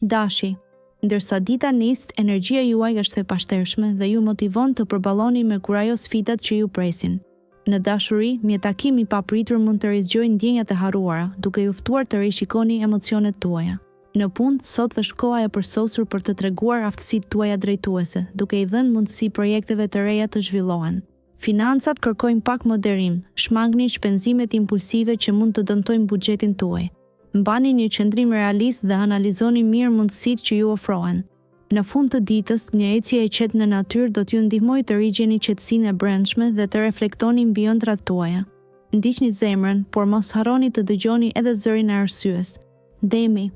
Dashi. Ndërsa dita nis, energjia juaj është e pashtershme dhe ju motivon të përballoni me kurajo sfidat që ju presin. Në dashuri, një takim i papritur mund të rizgjojë ndjenjat e harruara, duke ju ftuar të rishikoni emocionet tuaja. Në punë, sot është koha e përsosur për të treguar aftësitë tuaja drejtuese, duke i dhënë mundësi projekteve të reja të zhvillohen. Financat kërkojnë pak moderim, shmangni shpenzimet impulsive që mund të dëmtojnë buxhetin tuaj. Mbani një qëndrim realist dhe analizoni mirë mundësitë që ju ofrohen. Në fund të ditës, një ecje e qetë në natyrë do t'ju ndihmojë të rigjeni qetësinë e brendshme dhe të reflektoni mbi ëndrat tuaja. Ndiqni zemrën, por mos harroni të dëgjoni edhe zërin e arsyes. Demi.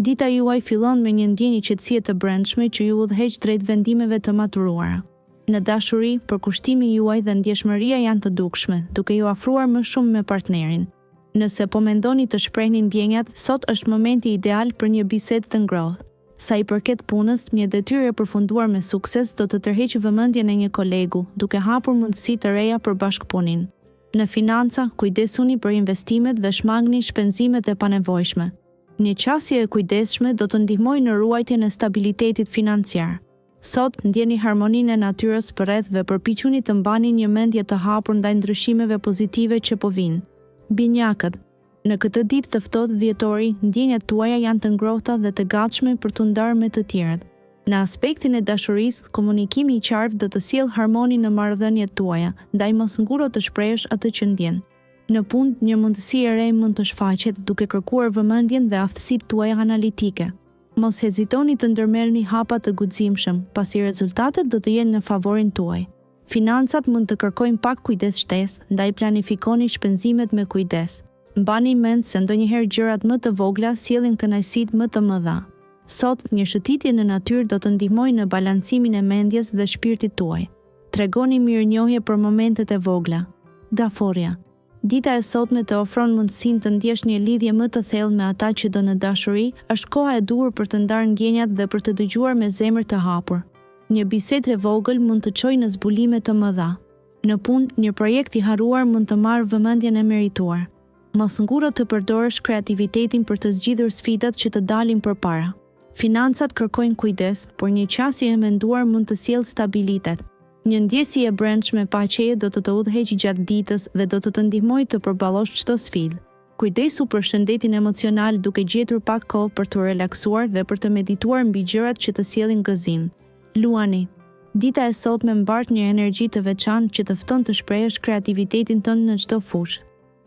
Dita juaj fillon me një ndjenjë qetësie të brendshme që ju udhëheq drejt vendimeve të maturuara. Në dashuri, përkushtimi juaj dhe ndjeshmëria janë të dukshme, duke ju afruar më shumë me partnerin. Nëse po mendoni të shprehni ndjenjat, sot është momenti ideal për një bisedë të ngrohtë. Sa i përket punës, një detyrë e përfunduar me sukses do të tërheqë vëmendjen e një kolegu, duke hapur mundësi të reja për bashkëpunim. Në financa, kujdesuni për investimet dhe shmangni shpenzimet e panevojshme. Një qasje e kujdesshme do të ndihmojë në ruajtjen e stabilitetit financiar. Sot, ndjeni harmoninë e natyrës përreth dhe përpiquni të mbani një mendje të hapur ndaj ndryshimeve pozitive që po vijnë. Binjakët. Në këtë ditë të ftohtë vjetori, ndjenjat tuaja janë të ngrohta dhe të gatshme për t'u ndarë me të tjerët. Në aspektin e dashurisë, komunikimi i qartë do të sjellë harmoni në marrëdhëniet tuaja, ndaj mos nguro të shprehësh atë që ndjen. Në punë, një mundësi e re mund të shfaqet duke kërkuar vëmendjen dhe aftësitë tuaja analitike. Mos hezitoni të ndërmerrni hapa të guximshëm, pasi rezultatet do të jenë në favorin tuaj. Financat mund të kërkojnë pak kujdes shtesë, ndaj planifikoni shpenzimet me kujdes. Mbani mend se ndonjëherë gjërat më të vogla sjellin kënaqësitë më të mëdha. Sot, një shëtitje në natyrë do të ndihmojë në balancimin e mendjes dhe shpirtit tuaj. Tregoni mirënjohje për momentet e vogla. Daforia. Dita e sotme të ofron mundësinë të ndjesh një lidhje më të thellë me ata që do në dashuri, është koha e duhur për të ndarë ndjenjat dhe për të dëgjuar me zemër të hapur. Një bisedë e vogël mund të çojë në zbulime të mëdha. Në punë, një projekt i harruar mund të marrë vëmendjen e merituar. Mos nguro të përdorësh kreativitetin për të zgjidhur sfidat që të dalin përpara. Financat kërkojnë kujdes, por një qasje e menduar mund të sjellë stabilitet. Një ndjesje e brendshme paqeje do të udhëheqë gjatë ditës dhe do të ndihmojë të përballosh çdo sfidë. Kujdesu për shëndetin emocional duke gjetur pak kohë për të relaksuar dhe për të medituar mbi gjërat që të sjellin gëzim. Luani. Dita e sotme mbart një energji të veçantë që të fton të shprehësh kreativitetin tënd në çdo fushë.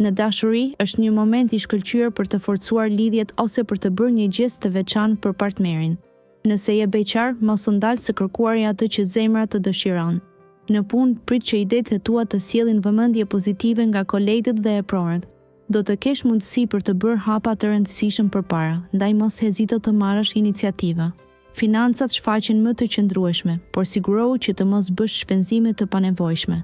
Në dashuri, është një moment i shkëlqyer për të forcuar lidhjet ose për të bërë një gest të veçantë për partnerin. Nëse je beqar, mos u ndal së kërkuari atë që zemra të dëshiron. Në punë, prit që idetë e tua të sjellin vëmendje pozitive nga kolegët dhe e pronët. Do të kesh mundësi për të bërë hapa të rëndësishëm përpara, ndaj mos hezito të marrësh iniciativa. Financat shfaqen më të qëndrueshme, por sigurohu që të mos bësh shpenzime të panevojshme.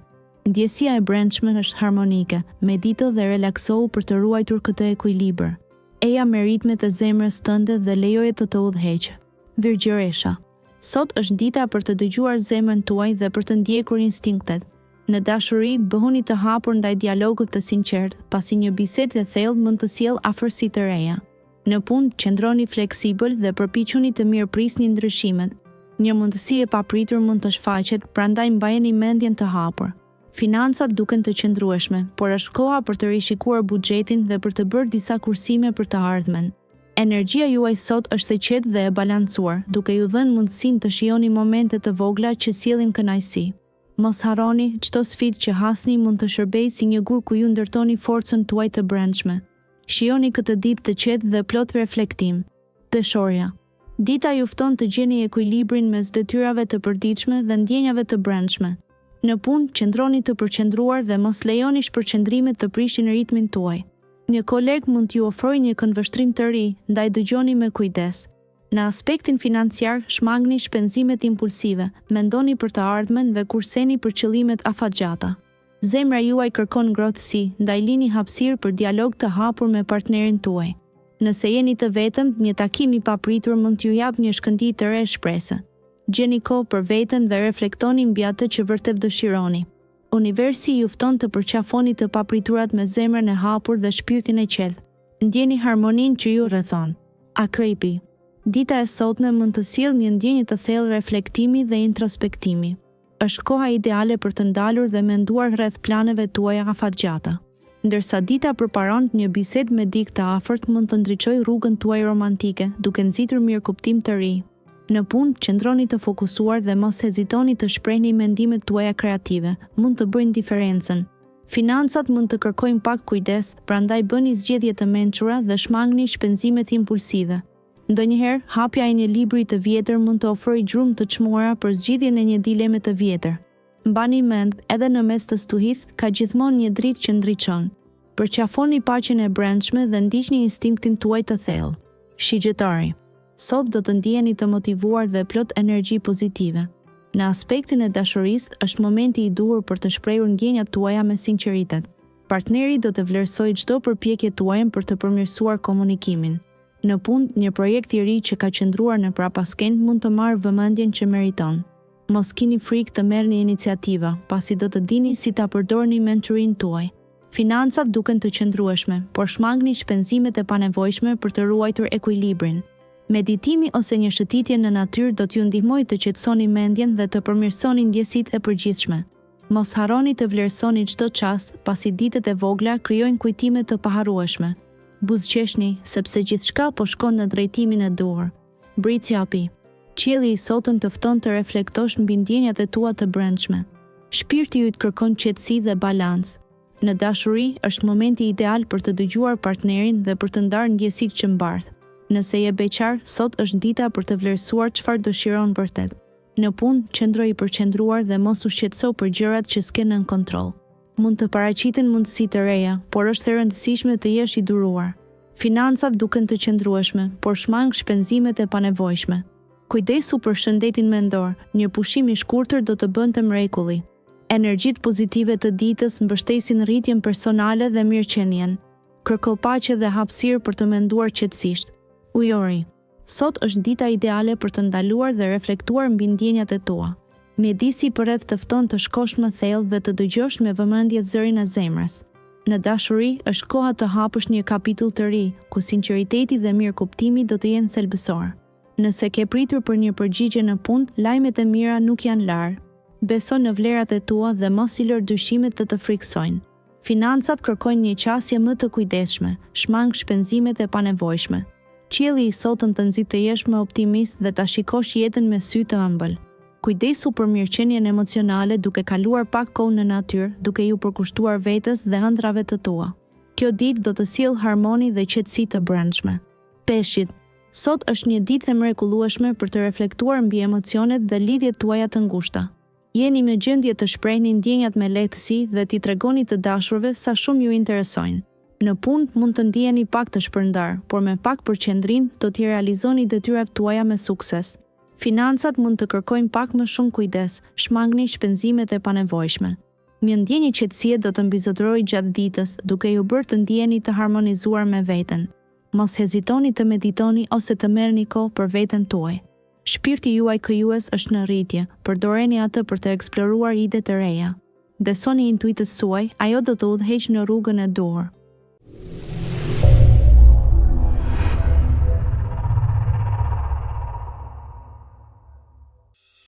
Ndjesia e brendshme është harmonike, medito dhe relaksohu për të ruajtur këtë ekuilibër. Eja me ritmet e zemrës tënde dhe lejoje të udhëheqë. Virgjëresha. Sot është dita për të dëgjuar zemrën tuaj dhe për të ndjekur instinktet. Në dashuri, bëhuni të hapur ndaj dialogut të sinqert, pasi një bisedë e thellë mund të sjellë afërsi të reja. Në punë, qëndroni fleksibël dhe përpiquni të mirëprisni ndryshimet. Një mundësi e papritur mund të shfaqet, prandaj mbajeni mendjen të hapur. Financat duken të qëndrueshme, por është koha për të rishikuar buxhetin dhe për të bërë disa kursime për të ardhmen. Energjia juaj sot është e qetë dhe e balancuar, duke ju dhënë mundësinë të shijoni momente të vogla që sjellin kënaqësi. Mos harroni, çdo sfidë që hasni mund të shërbejë si një gur ku ju ndërtoni forcën tuaj të brendshme. Shijoni këtë ditë të qetë dhe plot reflektim. Dëshorja. Dita ju fton të gjeni ekuilibrin mes detyrave të përditshme dhe ndjenjave të brendshme. Në punë, qëndroni të përqendruar dhe mos lejoni shpërqendrimet të prishin ritmin tuaj. Një koleg mund t'ju ofrojë një këndvështrim të ri, ndaj dëgjoni me kujdes. Në aspektin financiar, shmangni shpenzimet impulsive, mendoni për të ardhmen dhe kurseni për qëllimet afatgjata. Zemra juaj kërkon ngrohtësi, ndaj lini hapësirë për dialog të hapur me partnerin tuaj. Nëse jeni të vetëm, një takim i papritur mund t'ju jap një shkëndijë të re shprese. Gjeni kohë për veten dhe reflektoni mbi atë që vërtet dëshironi. Universi ju fton të përqafoni të papriturat me zemrën e hapur dhe shpirtin e qetë. Ndjeni harmoninë që ju rrethon. Akrepi. Dita e sotme mund të sjellë një ndjenjë të thellë reflektimi dhe introspektimi. Është koha ideale për të ndalur dhe menduar rreth planeve tuaja afatgjata. Ndërsa dita përparon një bisedë me dikë të afërt mund të ndriçojë rrugën tuaj romantike, duke nxitur mirëkuptim të ri. Në punë, qëndroni të fokusuar dhe mos hezitoni të shprehni mendimet tuaja kreative, mund të bëjnë diferencën. Financat mund të kërkojnë pak kujdes, prandaj bëni zgjedhje të mençura dhe shmangni shpenzimet impulsive. Ndonjëherë, hapja e një libri të vjetër mund të ofrojë gjurmë të çmuara për zgjidhjen e një dileme të vjetër. Mbani mend, edhe në mes të stuhisë ka gjithmonë një dritë që ndriçon. Përqafoni paqen e brendshme dhe ndiqni instinktin tuaj të thellë. Shigjetari. Sot do të ndiheni të motivuar dhe plot energji pozitive. Në aspektin e dashurisë, është momenti i duhur për të shprehur ndjenjat tuaja me sinqeritet. Partneri do të vlerësojë çdo përpjekje tuaja për të përmirësuar komunikimin. Në punë, një projekt i ri që ka qëndruar në prapaskenë mund të marrë vëmendjen që meriton. Mos kini frikë të merrni iniciativa, pasi do të dini si ta përdorni mençurinë tuaj. Financat duken të qëndrueshme, por shmangni shpenzimet e panevojshme për të ruajtur ekuilibrin. Meditimi ose një shëtitje në natyrë do t'ju ndihmojë të qetësoni mendjen dhe të përmirësoni ndjesitë e përgjithshme. Mos harroni të vlerësoni çdo çast, pasi ditët e vogla krijojnë kujtime të paharrueshme. Buzëqeshni, sepse gjithçka po shkon në drejtimin e duhur. Britsjapi. Qielli i sotëm të fton të reflektosh mbi ndjenjat e tua të brendshme. Shpirti ju të kërkon qetësi dhe balancë. Në dashuri është momenti ideal për të dëgjuar partnerin dhe për të ndarë ndjesitë që mbarth. Nëse je beqar, sot është dita për të vlerësuar çfarë dëshiron vërtet. Në punë, qëndro i përqendruar dhe mos u shqetëso për gjërat që s'ke nën kontroll. Mund të paraqiten mundësi të reja, por është e rëndësishme të jesh i duruar. Financat duken të qëndrueshme, por shmang shpenzimet e panevojshme. Kujdesu për shëndetin mendor, një pushim i shkurtër do të bënte mrekulli. Energjitë pozitive të ditës mbështesin rritjen personale dhe mirëqenien. Kërko paqe dhe hapësirë për të menduar qetësisht. Ujori. Sot është dita ideale për të ndaluar dhe reflektuar mbi ndjenjat e tua. Mjedisi përreth të fton të shkosh më thellë dhe të dëgjosh me vëmendje zërin e zemrës. Në dashuri është koha të hapësh një kapitull të ri, ku sinqeriteti dhe mirëkuptimi do të jenë thelbësor. Nëse ke pritur për një përgjigje në punë, lajmet e mira nuk janë larë. Beso në vlerat e tua dhe mos i lër dyshimet të friksojnë. Financat kërkojnë një qasje më të kujdesshme, shmang shpenzimet e panevojshme. Qielli i sotëm të nxit të jesh më optimist dhe ta shikosh jetën me sy të ëmbël. Kujdesu për mirëqenien emocionale duke kaluar pak kohë në natyrë, duke ju përkushtuar vetes dhe ëndrave të tua. Kjo ditë do të sjellë harmoni dhe qetësi të brendshme. Peshqit. Sot është një ditë e mrekullueshme për të reflektuar mbi emocionet dhe lidhjet tuaja të ngushta. Jeni në gjendje të shprehni ndjenjat me lehtësi dhe t'i tregoni të dashurve sa shumë ju interesojnë. Në punë mund të ndiheni pak të shpërndar, por me pak përqendrim do t'i realizoni detyrat tuaja me sukses. Financat mund të kërkojnë pak më shumë kujdes, shmangni shpenzimet e panevojshme. Një ndjenjë qetësie do të mbizotërojë gjatë ditës, duke ju bërë të ndjeheni të harmonizuar me veten. Mos hezitoni të meditoni ose të merrni kohë për veten tuaj. Shpirti juaj krijues është në rritje, përdoreni atë për të eksploruar ide të reja. Besoni intuitës suaj, ajo do të udhëheqë në rrugën e duhur.